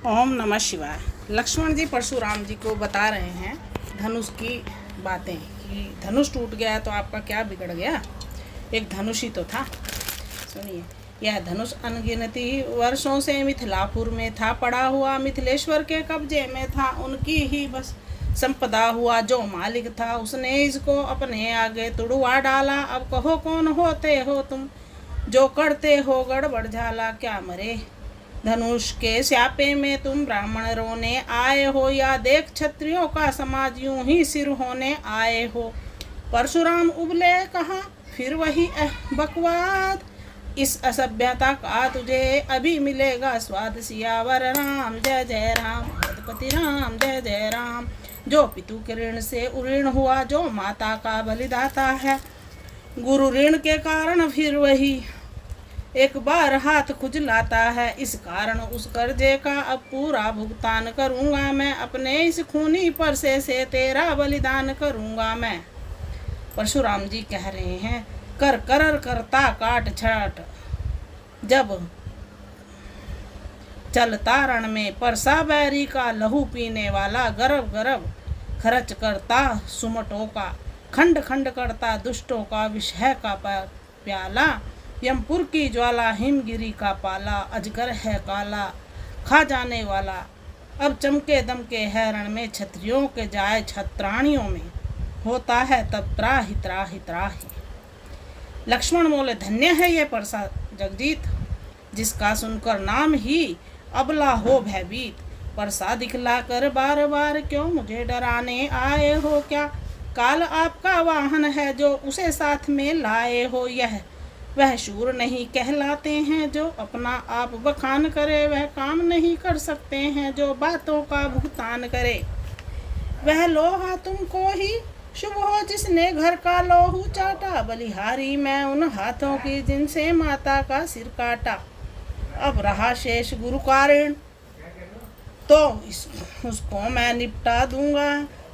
ओम नमः शिवाय। लक्ष्मण जी परशुराम जी को बता रहे हैं धनुष की बातें कि धनुष टूट गया तो आपका क्या बिगड़ गया। एक धनुष ही तो था। सुनिए, यह धनुष अनगिनती वर्षों से मिथिलापुर में था पड़ा हुआ, मिथिलेश्वर के कब्जे में था, उनकी ही बस संपदा हुआ। जो मालिक था उसने इसको अपने आगे तुड़वा डाला। अब कहो कौन होते हो तुम, जो करते हो गड़बड़ झाला। क्या मरे धनुष के स्यापे में तुम ब्राह्मण रोने आए हो, या देख क्षत्रियों का समाज यूं ही सिर होने आए हो। परशुराम उबले कहा फिर वही बकवाद, इस असभ्यता का तुझे अभी मिलेगा स्वाद। सियावर राम जय जय राम, पति राम जय जय राम। जो पितु के ऋण से उऋण हुआ, जो माता का बलिदाता है, गुरु ऋण के कारण फिर वही एक बार हाथ खुजलाता है। इस कारण उस कर्जे का अब पूरा भुगतान करूंगा मैं, अपने इस खूनी परसे से तेरा बलिदान करूंगा मैं। परशुराम जी कह रहे हैं कर करर करता काट छाट, जब चलता रण में परसा बैरी का लहू पीने वाला, गरब गरब खर्च करता सुमटों का, खंड खंड करता दुष्टों का विषय का प्याला। यमपुर की ज्वाला हिमगिरी का पाला, अजगर है काला खा जाने वाला। अब चमके दमके है रण में, क्षत्रियों के जाए छत्राणियों में, होता है तब त्राहि त्राहि त्राहि। लक्ष्मण बोले धन्य है ये परसा जगजीत, जिसका सुनकर नाम ही अबला हो भयभीत। परसा दिखला कर बार बार क्यों मुझे डराने आए हो। क्या काल आपका वाहन है जो उसे साथ में लाए हो। यह वह शूर नहीं कहलाते हैं जो अपना आप बखान करे, वह काम नहीं कर सकते हैं जो बातों का भुगतान करे। वह लोहा तुमको ही शुभ हो जिसने घर का लोहू चाटा, बलिहारी मैं उन हाथों की जिनसे माता का सिर काटा। अब रहा शेष गुरु का ऋण तो उसको मैं निपटा दूंगा,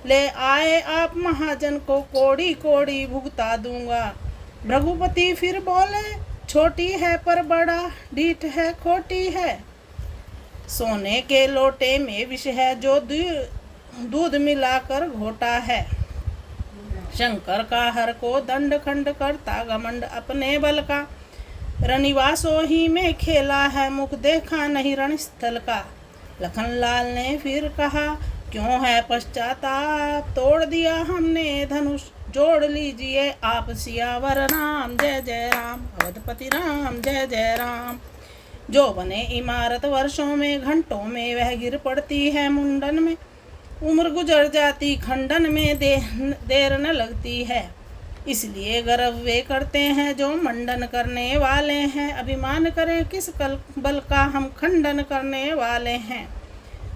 ले आए आप महाजन को कोड़ी कोड़ी भुगता दूंगा। भृगुपति फिर बोले छोटी है पर बड़ा ढीठ है खोटी है, सोने के लोटे में विष है जो दूध मिलाकर घोटा है। शंकर का हर को दंड खंड करता घमंड अपने बल का, रनिवासो ही में खेला है मुख देखा नहीं रणस्थल का। लखन लाल ने फिर कहा क्यों है पश्चाताप, तोड़ दिया हमने धनुष जोड़ लीजिए आप। सियावर राम जय जय राम, अवधपति राम जय जय राम। जो बने इमारत वर्षों में घंटों में, वह गिर पड़ती है मुंडन में। उम्र गुजर जाती खंडन में, देर न लगती है। इसलिए गर्व वे करते हैं जो मंडन करने वाले हैं। अभिमान करें किस बल का, हम खंडन करने वाले हैं।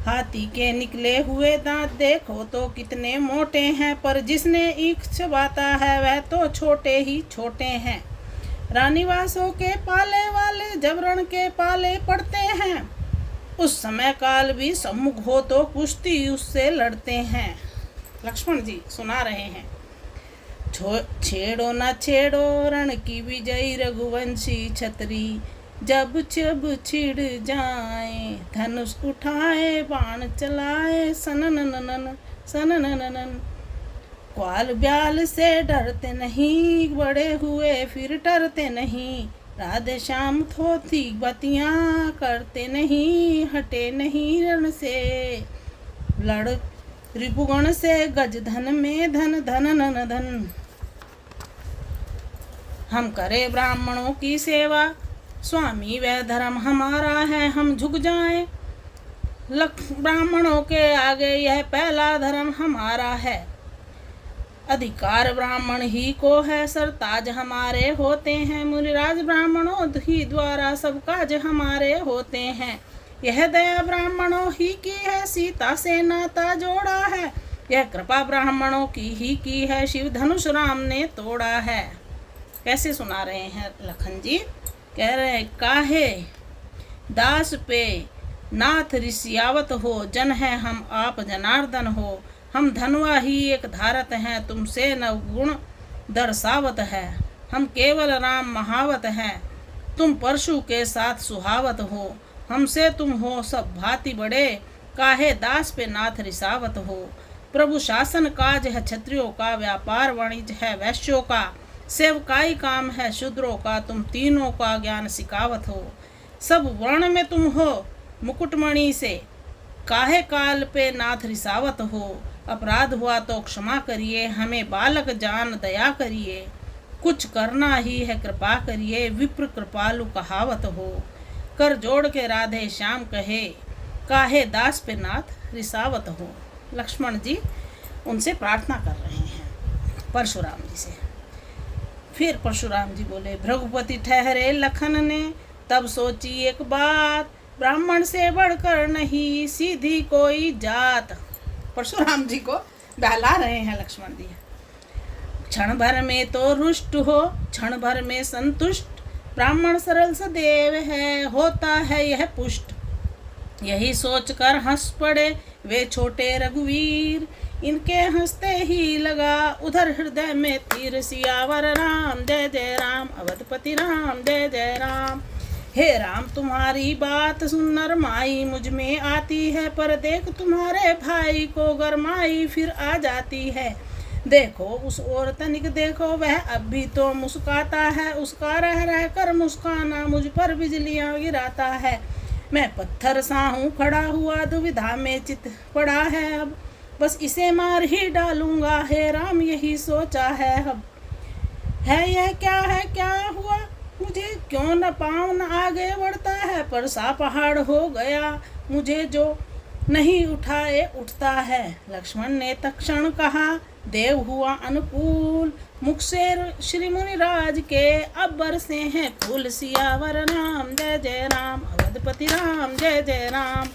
हाथी के निकले हुए दांत देखो तो कितने मोटे हैं, पर जिसने ईख चबाता है वह तो छोटे ही छोटे हैं। रानीवासों के पाले वाले जब रण के पाले पड़ते हैं, उस समय काल भी सम्मुख हो तो कुश्ती उससे लड़ते हैं। लक्ष्मण जी सुना रहे हैं छेड़ो न छेड़ो रण की विजयी रघुवंशी छतरी, जब जब छिड़ जाए धनुष उठाए बाण चलाए, सननननन सननननन। ग्वाल ब्याल से डरते नहीं, बड़े हुए फिर डरते नहीं। राधे श्याम थोथी बतियाँ करते नहीं, हटे नहीं रण से लड़ रिपुगण से। गज धन में धन धन नन धन, हम करे ब्राह्मणों की सेवा, स्वामी वह धर्म हमारा है। हम झुक जाएं ब्राह्मणों के आगे, यह पहला धर्म हमारा है। अधिकार ब्राह्मण ही को है, सरताज हमारे होते हैं। मुनिराज ब्राह्मणों ही द्वारा सब काज हमारे होते हैं। यह दया ब्राह्मणों ही की है, सीता से नाता जोड़ा है। यह कृपा ब्राह्मणों की ही है, शिव धनुष राम ने तोड़ा है। कैसे सुना रहे हैं लखन जी, कह रहे हैं काहे दास पे नाथ ऋषियावत हो, जन है हम आप जनार्दन हो। हम धनवा ही एक धारत हैं, तुमसे न गुण दर्शावत है। हम केवल राम महावत हैं, तुम परशु के साथ सुहावत हो। हमसे तुम हो सब भांति बड़े, काहे दास पे नाथ रिसावत हो। प्रभु शासन काज है क्षत्रियों का, व्यापार वाणिज्य है वैश्यों का, सेवकाई काम है शूद्रों का, तुम तीनों का ज्ञान सिखावत हो। सब वर्ण में तुम हो मुकुटमणि से, काहे काल पे नाथ रिसावत हो। अपराध हुआ तो क्षमा करिए, हमें बालक जान दया करिए, कुछ करना ही है कृपा करिए, विप्र कृपालु कहावत हो। कर जोड़ के राधे श्याम कहे, काहे दास पे नाथ रिसावत हो। लक्ष्मण जी उनसे प्रार्थना कर रहे हैं परशुराम जी से। फिर परशुराम जी बोले, भृगुपति ठहरे लखन ने, तब सोची एक बात, ब्राह्मण से बढ़कर नहीं सीधी कोई जात। परशुराम जी को बहला रहे हैं लक्ष्मण जी। क्षण भर में तो रुष्ट हो, क्षण भर में संतुष्ट, ब्राह्मण सरल सदैव है, होता है यह पुष्ट। यही सोचकर हंस पड़े वे छोटे रघुवीर, इनके हंसते ही लगा उधर हृदय में तीर। सियावर राम जय जय राम, अवधपति राम जय जय राम। हे राम तुम्हारी बात सुन नरमाई मुझ में आती है, पर देख तुम्हारे भाई को गरमाई फिर आ जाती है। देखो उस ओर तनिक देखो, वह अब भी तो मुस्काता है, उसका रह रह कर मुस्काना मुझ पर बिजलियां गिराता है। मैं पत्थर सा हूँ खड़ा हुआ, दुविधा में चित पड़ा है अब, बस इसे मार ही डालूंगा, हे राम यही सोचा है अब। है यह क्या हुआ मुझे, क्यों न पाँव न आगे बढ़ता है, पर सा पहाड़ हो गया मुझे जो नहीं उठाए उठता है। लक्ष्मण ने तत्क्षण कहा, देव हुआ अनुकूल, मुख से श्री मुनिराज के अब बरसे हैं फूल। सियावर राम जय जय राम, अवधपति राम जय जय राम।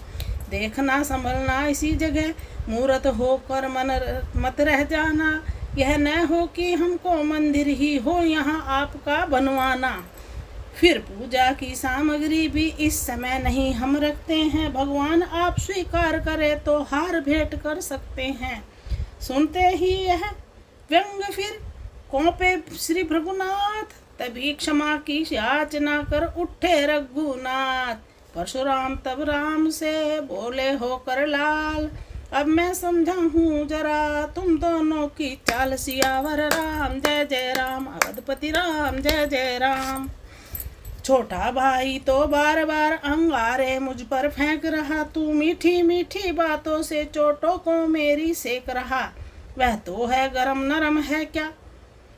देखना संभलना इसी जगह, मूरत होकर मन मत रह जाना, यह न हो कि हमको मंदिर ही हो यहाँ आपका बनवाना। फिर पूजा की सामग्री भी इस समय नहीं हम रखते हैं, भगवान आप स्वीकार करे तो हार भेंट कर सकते हैं। सुनते ही यह व्यंग फिर कौंपे श्री भृगुनाथ, तभी क्षमा की याचना कर उठे रघुनाथ। परशुराम तब राम से बोले होकर लाल, अब मैं समझा हूँ जरा तुम दोनों की चाल। सियावर राम जय जय राम, अवधपति राम जय जय राम। छोटा भाई तो बार बार अंगारे मुझ पर फेंक रहा, तू मीठी मीठी बातों से चोटों को मेरी सेक रहा। वह तो है गरम नरम है क्या,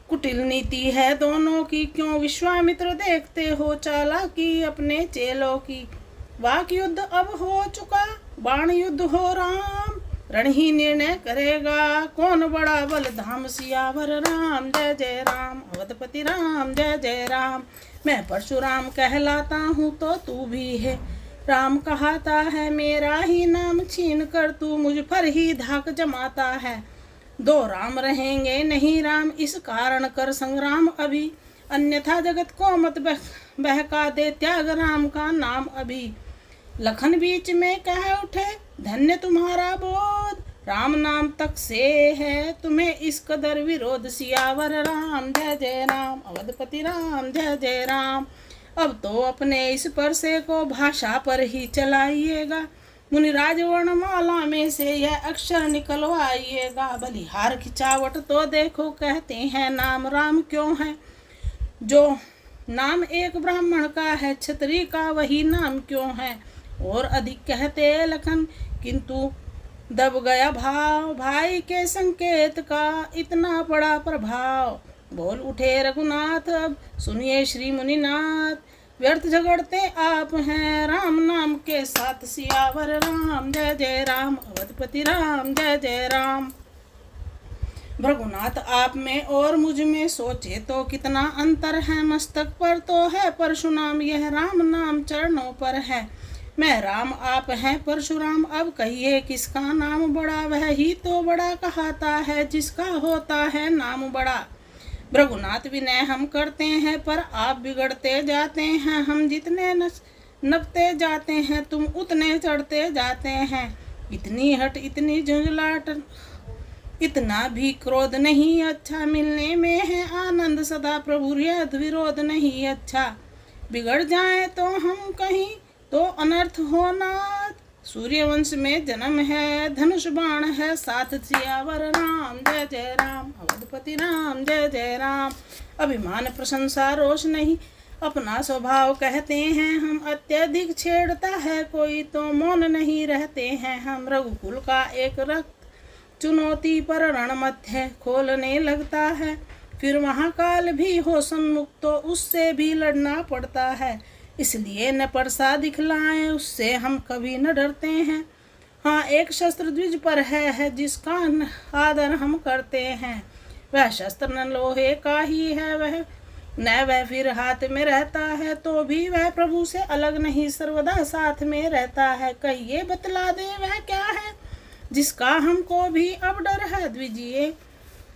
कुटिल नीति है दोनों की, क्यों विश्वामित्र देखते हो चालाकी अपने चेलों की। वाक युद्ध अब हो चुका, बाण युद्ध हो राम, रण ही निर्णय करेगा कौन बड़ा बल धाम। सियावर राम जय जय राम, अवधपति राम जय जय राम। मैं परशुराम कहलाता हूँ तो तू भी है राम कहता है, मेरा ही नाम छीन कर तू मुझ पर ही धाक जमाता है। दो राम रहेंगे नहीं राम, इस कारण कर संग्राम अभी, अन्यथा जगत को मत बहका दे, त्याग राम का नाम अभी। लखन बीच में कह उठे, धन्य तुम्हारा बोध, राम नाम तक से है तुम्हें इस कदर विरोध। सियावर राम जय जय राम, अवधपति राम जय जय राम। अब तो अपने इस परसे को भाषा पर ही चलाइएगा, मुनिराज वर्णमाला में से यह अक्षर निकलवाइएगा। बलिहार खिंचावट तो देखो, कहते हैं नाम राम क्यों है, जो नाम एक ब्राह्मण का है क्षत्रिय का वही नाम क्यों है। और अधिक कहते लखन, किंतु दब गया भाव, भाई के संकेत का इतना बड़ा प्रभाव। बोल उठे रघुनाथ, अब सुनिए श्री मुनिनाथ, व्यर्थ झगड़ते आप हैं राम नाम के साथ। सियावर राम जय जय राम, अवधपति राम जय जय राम। भृगुनाथ आप में और मुझ में सोचे तो कितना अंतर है, मस्तक पर तो है परशुराम, यह राम नाम चरणों पर है। मैं राम आप हैं परशुराम, अब कहिए किसका नाम बड़ा, वह ही तो बड़ा कहाता है जिसका होता है नाम बड़ा। भृगुनाथ विनय हम करते हैं पर आप बिगड़ते जाते हैं, हम जितने नपते जाते हैं तुम उतने चढ़ते जाते हैं। इतनी हट इतनी झुंझलाहट, इतना भी क्रोध नहीं अच्छा, मिलने में है आनंद सदा प्रभु, विरोध नहीं अच्छा। बिगड़ जाए तो हम कहीं तो अनर्थ हो नाथ। सूर्यवंश में जन्म है, धनुष बाण है साथ, सियावर राम जय जय राम, अवधपति राम जय जय राम। अभिमान प्रशंसा रोष नहीं, अपना स्वभाव कहते हैं हम, अत्यधिक छेड़ता है कोई तो मौन नहीं रहते हैं हम। रघुकुल का एक रक्त चुनौती पर रण मध्य खोलने लगता है, फिर महाकाल भी हो सन्मुख तो उससे भी लड़ना पड़ता है। इसलिए न परसा दिखलाएं, उससे हम कभी न डरते हैं। हाँ, एक शस्त्र द्विज पर है जिसका आदर हम करते हैं। वह शस्त्र न लोहे का ही है, वह फिर हाथ में रहता है, तो भी वह प्रभु से अलग नहीं, सर्वदा साथ में रहता है। कहिए बतला दे वह क्या है, जिसका हमको भी अब डर है।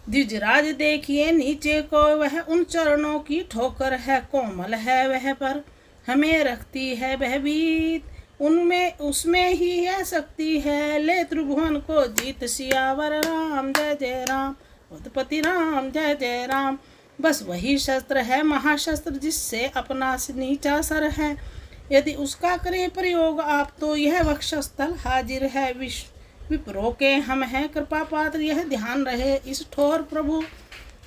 द्विजराज देखिए नीचे को, वह उन चरणों की ठोकर है। कोमल है वह पर हमें रखती है भयभीत, उनमें उसमें ही है शक्ति है। ले त्रिभुवन को जीत, सियावर राम जय जय राम, उतपति राम जय जय राम। बस वही शस्त्र है महाशस्त्र, जिससे अपना नीचा सर है। यदि उसका करे प्रयोग आप, तो यह वक्षस्थल हाजिर है। विप्रो के हम हैं कृपा पात्र, यह ध्यान रहे इस ठोर प्रभु।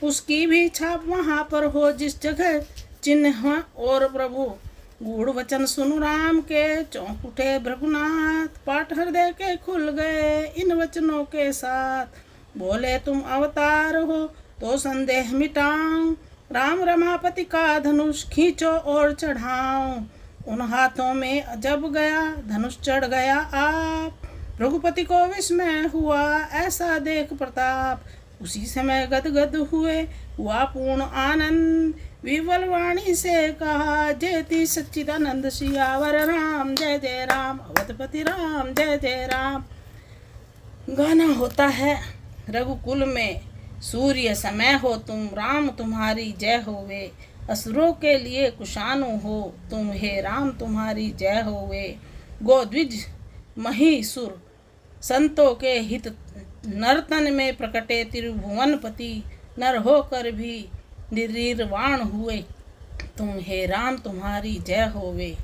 उसकी भी छाप वहाँ पर हो, जिस जगह चिन्ह और प्रभु। गूढ़ वचन सुनु राम के, चौंक उठे भृगुनाथ, पाठ हृदय के खुल गए इन वचनों के साथ। बोले तुम अवतार हो तो संदेह मिटाऊं, राम रमापति का धनुष खींचो और चढ़ाऊं। उन हाथों में जब गया धनुष चढ़ गया आप, रघुपति को विस्मय हुआ ऐसा देख प्रताप। उसी समय गदगद हुआ पूर्ण आनंद, विवल वाणी से कहा जयति सच्चिदानंद। सियावर राम जय जय राम, अवधपति राम जय जय राम। गाना होता है रघुकुल में सूर्य समय हो तुम, राम तुम्हारी जय होवे। असुरों के लिए कुशानु हो तुम, हे राम तुम्हारी जय होवे। गोद्विज महीसुर संतों के हित, नर्तन में प्रकटे त्रिभुवनपति। नर होकर भी निर्वाण हुए तुम, हे राम तुम्हारी जय होवे।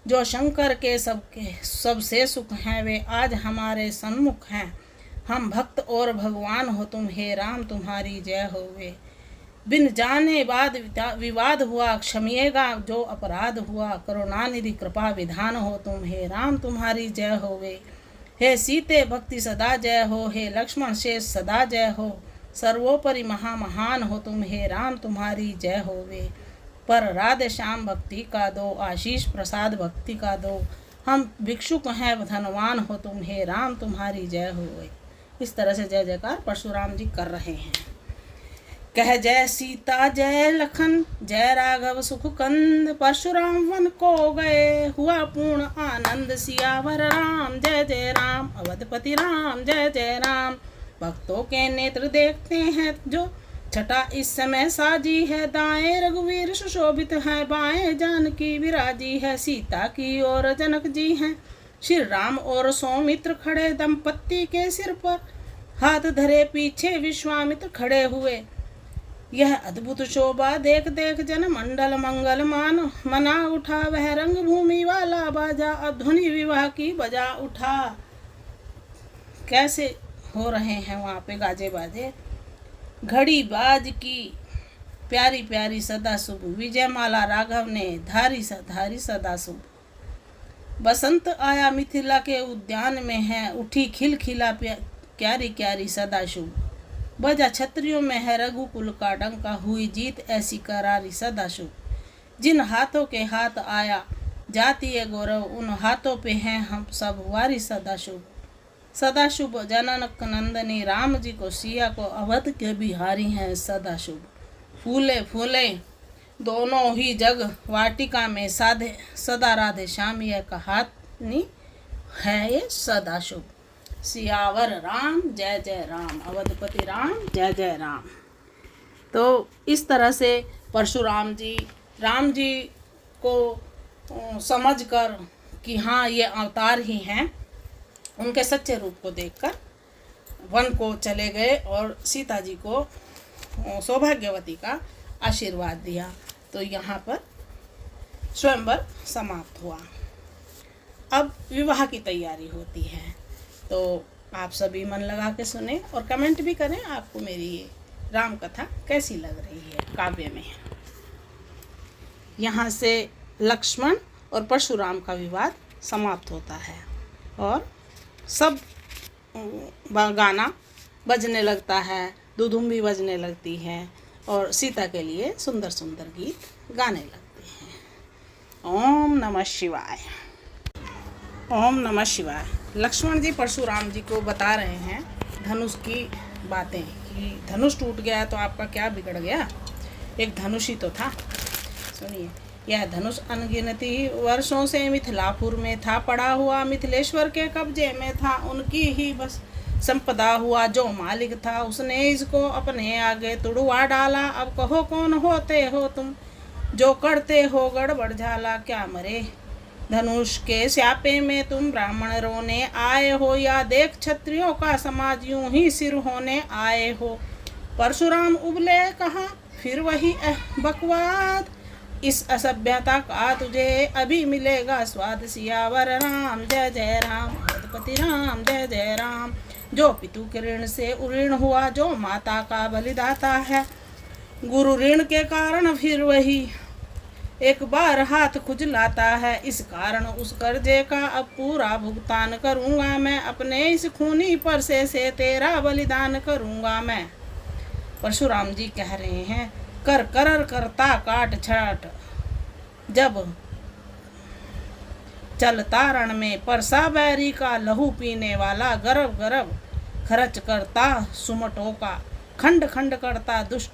जो शंकर के सबसे सुख हैं, वे आज हमारे सन्मुख हैं। हम भक्त और भगवान हो तुम, हे राम तुम्हारी जय होवे। बिन जाने बाद विवाद हुआ, क्षमिएगा जो अपराध हुआ। करुणानिधि कृपा विधान हो तुम, हे राम तुम्हारी जय होवे। हे सीते भक्ति सदा जय हो, हे लक्ष्मण शेष सदा जय हो। सर्वोपरि महान हो तुम, हे राम तुम्हारी जय होवे। पर राधे श्याम भक्ति का दो, आशीष प्रसाद भक्ति का दो। हम भिक्षुक हैं धनवान हो तुम, हे राम तुम्हारी जय होवे। इस तरह से जय जयकार परशुराम जी कर रहे हैं। कह जय सीता जय लखन, जय राघव सुख कंद। परशुराम वन को गए हुआ पूर्ण आनंद। सियावर राम जय जय राम, अवधपति राम जय जय राम। भक्तों के नेत्र देखते हैं जो छटा इस समय साजी है। दाएं रघुवीर सुशोभित है, बाएं जानकी विराजी है। सीता की ओर जनक जी हैं, श्री राम और सौमित्र खड़े। दंपत्ति के सिर पर हाथ धरे, पीछे विश्वामित्र खड़े हुए। यह अद्भुत शोभा देख देख जन मंडल मंगल मना उठा। वह रंग भूमि वाला बाजा, ध्वनि विवाह की बजा उठा। कैसे हो रहे हैं वहाँ पे गाजे बाजे। घड़ी बाज की प्यारी प्यारी सदा शुभ, विजयमाला राघव ने धारी सदा शुभ। बसंत आया मिथिला के उद्यान में है, उठी खिल खिला क्यारी क्यारी सदा शुभ। बजा छत्रियों में है रघुकुल का डंका, हुई जीत ऐसी करारी सदा शुभ। जिन हाथों के हाथ आया जातीय गौरव, उन हाथों पे हैं हम सब वारी सदा शुभ। सदा शुभ जनक नंदनी, राम जी को सिया को अवध के बिहारी हैं सदा शुभ। फूले फूले दोनों ही जग वाटिका में साधे, सदा राधे श्याम यह कहानी है ये सदा शुभ। सियावर राम जय जय राम, अवधपति राम जय जय राम। तो इस तरह से परशुराम जी राम जी को समझकर कि हाँ ये अवतार ही हैं, उनके सच्चे रूप को देखकर वन को चले गए और सीता जी को सौभाग्यवती का आशीर्वाद दिया। तो यहाँ पर स्वयंवर समाप्त हुआ। अब विवाह की तैयारी होती है। तो आप सभी मन लगा के सुने और कमेंट भी करें आपको मेरी ये राम कथा कैसी लग रही है काव्य में। यहाँ से लक्ष्मण और परशुराम का विवाद समाप्त होता है और सब गाना बजने लगता है, दुधुम भी बजने लगती है और सीता के लिए सुंदर सुंदर गीत गाने लगते हैं। ओम नमः शिवाय। ओम नमः शिवाय। लक्ष्मण जी परशुराम जी को बता रहे हैं धनुष की बातें कि धनुष टूट गया तो आपका क्या बिगड़ गया, एक धनुष ही तो था। सुनिए, यह धनुष अनगिनती वर्षों से मिथिलापुर में था, पड़ा हुआ मिथिलेश्वर के कब्जे में था, उनकी ही बस संपदा हुआ, जो मालिक था उसने इसको अपने आगे तुड़वा डाला। अब कहो कौन होते हो तुम, जो करते हो गड़बड़ झाला, क्या मरे धनुष के स्यापे में तुम ब्राह्मण रोने आए हो, या देख क्षत्रियों का समाज यूं ही सिर होने आए हो। परशुराम उबले कहा फिर वही बकवाद, इस असभ्यता का तुझे अभी मिलेगा स्वाद। सियावर राम जय जय राम, रघुपति राम जय जय राम। जो पितु के ऋण से उऋण हुआ, जो माता का बलिदाता है, गुरु ऋण के कारण फिर वही एक बार हाथ खुजलाता है। इस कारण उस कर्जे का अब पूरा भुगतान करूंगा मैं, अपने इस खूनी परसे से तेरा बलिदान करूंगा मैं। परशुराम जी कह रहे हैं कर कर करता काट छाट, जब चलता रण में परसा बैरी का लहू पीने वाला, गर्व गर्व खर्च करता सुमटों का, खंड खंड करता दुष्ट